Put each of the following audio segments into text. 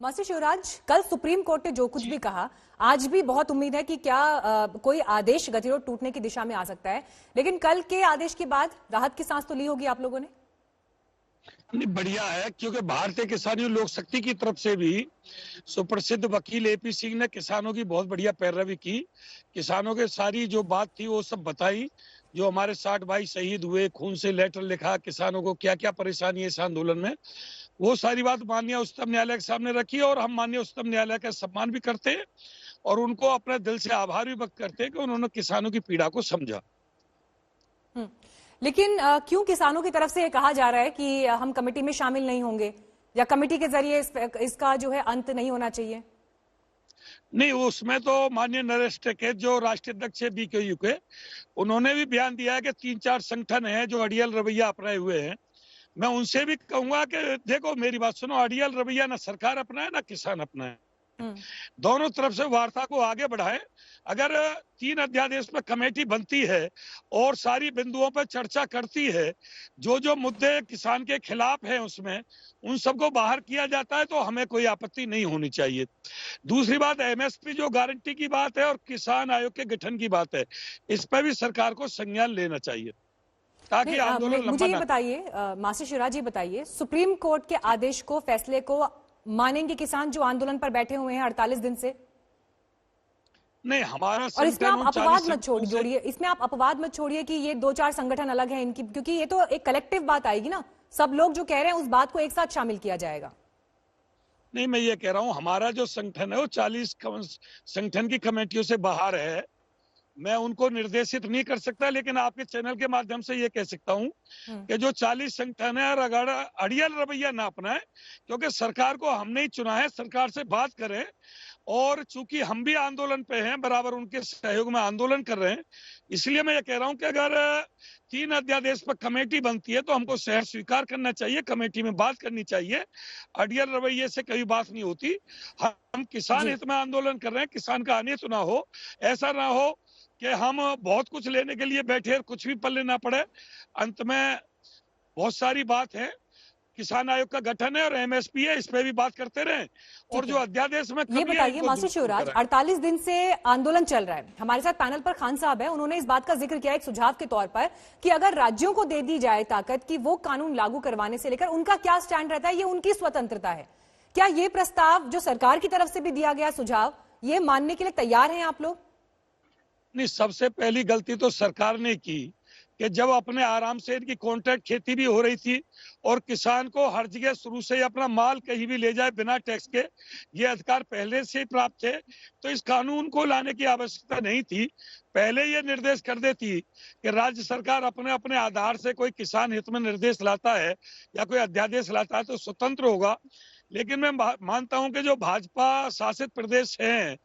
Master Shivraj, कल supreme court ने जो कुछ भी कहा, आज भी बहुत उम्मीद है कि क्या कोई आदेश गतिरोध टूटने की दिशा में आ सकता है। लेकिन कल के आदेश के बाद राहत की सांस तो ली होगी आप लोगों ने? नहीं, बढ़िया है, क्योंकि भारतीय किसान लोक शक्ति की तरफ से भी सुप्रसिद्ध वकील एपी सिंह ने किसानों की बहुत बढ़िया पैरवी की। किसानों के सारी जो बात थी वो सब बताई। जो हमारे 60 भाई शहीद हुए, खून से लेटर लिखा, किसानों को क्या क्या परेशानी है इस आंदोलन में, वो सारी बात माननीय उच्चतम न्यायालय के सामने रखी। और हम माननीय उच्चतम न्यायालय का सम्मान भी करते हैं और उनको अपने दिल से आभार भी व्यक्त करते हैं कि उन्होंने किसानों की पीड़ा को समझा। लेकिन क्यों किसानों की तरफ से ये कहा जा रहा है कि हम कमेटी में शामिल नहीं होंगे या कमेटी के जरिए इसका जो है अंत नहीं होना चाहिए? नहीं, उसमें तो माननीय नरेश टिकैत जो राष्ट्रीय अध्यक्ष है बीकेयू के, उन्होंने भी बयान दिया है कि 3-4 संगठन हैं जो अड़ियल रवैया अपनाए हुए हैं। मैं उनसे भी कहूंगा कि देखो, मेरी बात सुनो, अड़ियल रवैया ना सरकार अपनाए ना किसान अपनाए, दोनों तरफ से वार्ता को आगे बढ़ाए। अगर 3 अध्यादेश में कमेटी बनती है और सारी बिंदुओं पर चर्चा करती है, जो जो मुद्दे किसान के खिलाफ हैं उसमें उन सबको बाहर किया जाता है, तो हमें कोई आपत्ति नहीं होनी चाहिए। दूसरी बात, एमएसपी जो गारंटी की बात है और किसान आयोग के गठन की बात है, इस पर भी सरकार को संज्ञान लेना चाहिए ताकि आंदोलन लंबा मुझे ये बताइए मास्टर शिवराज, ये बताइए, सुप्रीम कोर्ट के आदेश को, फैसले को मानेंगे किसान जो आंदोलन पर बैठे हुए हैं 48 दिन से? नहीं, हमारा और इसमें आप अपवाद मत जोड़िए, इसमें आप अपवाद मत छोड़िए कि ये 2-4 संगठन अलग हैं इनकी, क्योंकि ये तो एक कलेक्टिव बात आएगी ना, सब लोग जो कह रहे हैं उस बात को एक साथ शामिल किया जाएगा। नहीं, मैं ये कह रहा हूं, हमारा जो संगठन है वो 40 संगठन की कमेटियों से बाहर है। मैं उनको निर्देशित नहीं कर सकता, लेकिन आपके चैनल के माध्यम से ये कह सकता हूं कि जो 40 संगठन है और अगर अड़ियल रवैया ना अपनाए, क्योंकि सरकार को हमने ही चुना है, सरकार से बात करें। और चूंकि हम भी आंदोलन पे हैं, बराबर उनके सहयोग में आंदोलन कर रहे हैं, इसलिए मैं ये कह रहा हूं कि अगर 3 अध्यादेश पर कमेटी बनती है तो हमको सहर्ष स्वीकार करना चाहिए, कमेटी में बात करनी चाहिए। अड़ियल रवैये से कभी बात नहीं होती। हम किसान हित में आंदोलन कर रहे हैं, किसान का अनित ना हो, ऐसा ना हो कि हम बहुत कुछ लेने के लिए बैठे और कुछ भी पल्ले ना पड़े। अंत में बहुत सारी बात है, किसान आयोग का गठन है और एमएसपी है, इस पे भी बात करते रहे। और जो अध्यादेश में ये बताइए मास्टर शिवराज, 48 दिन से आंदोलन चल रहा है, हमारे साथ पैनल पर खान साहब है, उन्होंने इस बात का जिक्र किया एक सुझाव के तौर पर कि अगर राज्यों को दे दी जाए ताकत कि वो कानून लागू करवाने से लेकर उनका क्या स्टैंड रहता है, ये उनकी स्वतंत्रता है। क्या ये प्रस्ताव जो सरकार की तरफ से भी दिया गया सुझाव, ये मानने के लिए तैयार हैं आप लोग? नहीं, सबसे पहली गलती तो सरकार ने की कि जब अपने आराम से इनकी कॉन्ट्रैक्ट खेती भी हो रही थी और किसान को हर जगह शुरू से अपना माल कहीं भी ले जाए बिना टैक्स के, ये अधिकार पहले से ही प्राप्त थे, तो इस कानून को लाने की आवश्यकता नहीं थी। पहले ये निर्देश कर देती कि राज्य सरकार अपने अपने आधार से कोई किसान हित में निर्देश लाता है या कोई अध्यादेश लाता है तो स्वतंत्र होगा। लेकिन मैं मानता हूं कि जो भाजपा शासित प्रदेश हैं,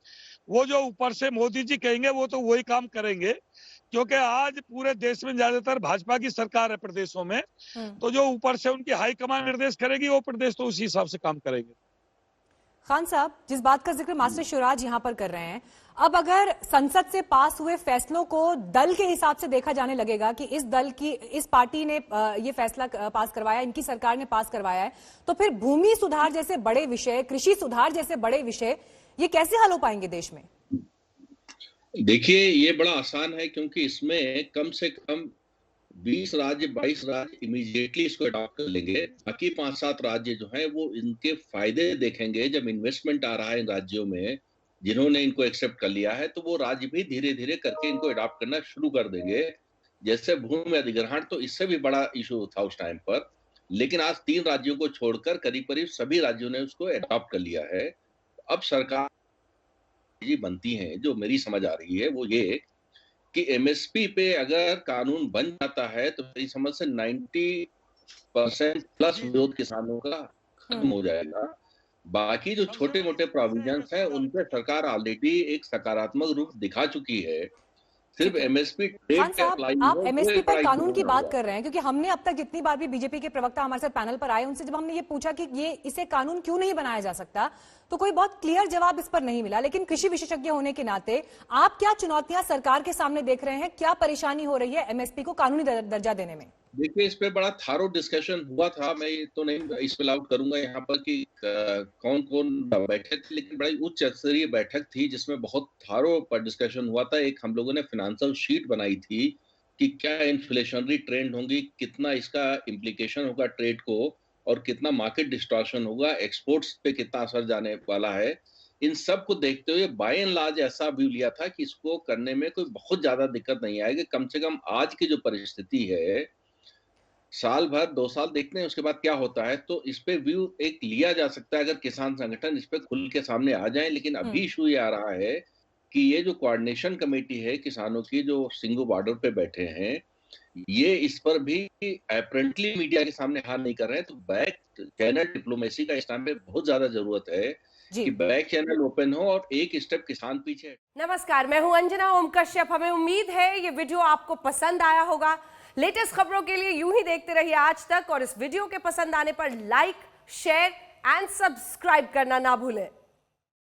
वो जो ऊपर से मोदी जी कहेंगे वो तो वही काम करेंगे, क्योंकि आज पूरे देश में ज्यादातर भाजपा की सरकार है प्रदेशों में, तो जो ऊपर से उनकी हाईकमान निर्देश करेगी वो प्रदेश तो उसी हिसाब से काम करेंगे। खान साहब, जिस बात का जिक्र मास्टर शिवराज यहां पर कर रहे हैं, अब अगर संसद से पास हुए फैसलों को दल के हिसाब से देखा जाने लगेगा कि इस पार्टी ने ये फैसला पास करवाया, इनकी सरकार ने पास करवाया है, तो फिर भूमि सुधार जैसे बड़े विषय, कृषि सुधार जैसे बड़े विषय, ये कैसे हल हो पाएंगे देश में? देखिए, ये बड़ा आसान है, क्योंकि इसमें कम से कम 20 राज्य 22 राज्य इमीडिएटली इसको अडॉप्ट कर लेंगे। बाकी 5-7 राज्य जो हैं वो इनके फायदे देखेंगे। जब इन्वेस्टमेंट आ रहा है इन राज्यों में, जिन्होंने इनको एक्सेप्ट कर लिया है, तो वो राज्य भी धीरे धीरे करके इनको अडॉप्ट करना शुरू कर देंगे। जैसे भूमि अधिग्रहण, तो इससे भी बड़ा इशू था उस टाइम पर, लेकिन आज 3 राज्यों को छोड़कर करीब करीब सभी राज्यों ने उसको अडॉप्ट कर लिया है। अब सरकार बनती हैं, जो मेरी समझ आ रही है वो ये कि एमएसपी पे अगर कानून बन जाता है तो मेरी समझ से 90% प्लस विरोध किसानों का खत्म हो जाएगा। बाकी जो छोटे मोटे प्रोविजंस हैं उन पे सरकार ऑलरेडी एक सकारात्मक रूप दिखा चुकी है। सिर्फ एमएसपी आप एमएसपी पर कानून की बात कर रहे हैं, क्योंकि हमने अब तक जितनी बार भी बीजेपी के प्रवक्ता हमारे साथ पैनल पर आए, उनसे जब हमने ये पूछा कि इसे कानून क्यों नहीं बनाया जा सकता, तो कोई बहुत क्लियर जवाब इस पर नहीं मिला। लेकिन कृषि विशेषज्ञ होने के नाते आप क्या चुनौतियां सरकार के सामने देख रहे हैं, क्या परेशानी हो रही है एमएसपी को कानूनी दर्जा देने में? देखिए, इस पे बड़ा थारो डिस्कशन हुआ था। मैं ये तो नहीं स्पेल आउट करूंगा यहाँ पर कि कौन-कौन बैठे थे, लेकिन बड़ी उच्च स्तरीय बैठक थी जिसमें बहुत थारो पर डिस्कशन हुआ था। एक हम लोगों ने फाइनेंशियल शीट बनाई थी कि क्या इन्फ्लेशनरी ट्रेंड होंगी, कितना इसका इम्प्लीकेशन होगा ट्रेड को और कितना मार्केट डिस्टॉर्शन होगा, एक्सपोर्ट्स पे कितना असर जाने वाला है। इन सब को देखते हुए बाय एंड लार्ज ऐसा व्यू लिया था कि इसको करने में कोई बहुत ज़्यादा दिक्कत नहीं आएगी। कम से कम आज की जो परिस्थिति है, साल भर 2 साल देखते हैं उसके बाद क्या होता है, तो इस पे व्यू एक लिया जा सकता है अगर किसान संगठन इस पे खुल के सामने आ जाएँ। लेकिन अभी इश्यू ये आ रहा है कि ये जो कोऑर्डिनेशन कमेटी है किसानों की जो सिंघू बॉर्डर पे बैठे हैं, ये इस पर भी अपैरेंटली मीडिया के सामने हाथ नहीं कर रहे हैं। तो बैक चैनल डिप्लोमेसी का इस टाइम पे बहुत ज़्यादा ज़रूरत है जी। कि बैक चैनल ओपन हो और एक स्टेप किसान पीछे हटे। नमस्कार, मैं हूं अंजना ओम कश्यप। हमें उम्मीद है ये वीडियो आपको पसंद आया होगा। लेटेस्ट खबरों के लिए यूं ही देखते रहिए आज तक और इस वीडियो के पसंद आने पर लाइक, शेयर एंड सब्सक्राइब करना ना भूलें।